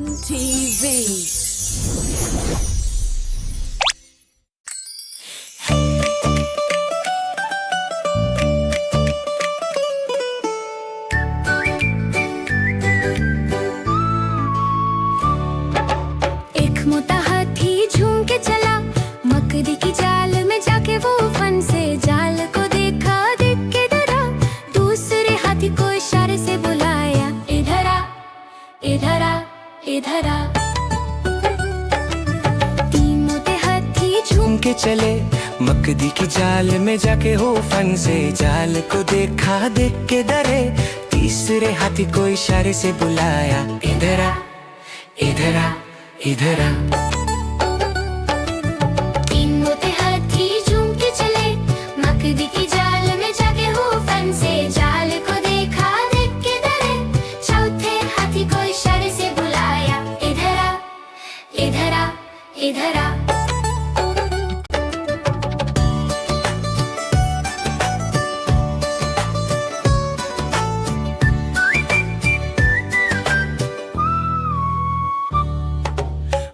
on TV. एक मोटा हाथी झूम के चला, मकड़ी की जाल में जाके वो फन से जाल को देखा, देख के डरा। दूसरे हाथी को इशारे से बुलाया, इधर आ, इधर आ, इधर आ। तीन मोटे हाथी झूम के चले, मकड़ी की जाल में जाके हो फन से जाल को देखा, देख के डरे। तीसरे हाथी को इशारे से बुलाया, इधर आ, इधर आ, इधर आ। तीन मोटे हाथी झूम के चले, मकड़ी की जाल में जाके हो फन से जाल को देखा, देख के डरे। चौथे हाथी को इशारे से बुलाया, इधर आ, इधर आ, इधर आ।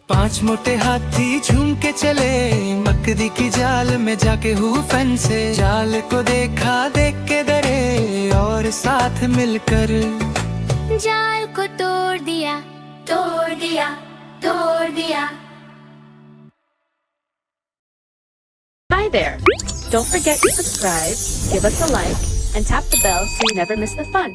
पांच मोटे हाथी झूम के चले, मकड़ी की जाल में जाके हुए फन से जाल को देखा, देख के डरे और साथ मिलकर जाल को तोड़ दिया, तोड़ दिया, तोड़ दिया। Hi there! Don't forget to subscribe, give us a like, and tap the bell so you never miss the fun.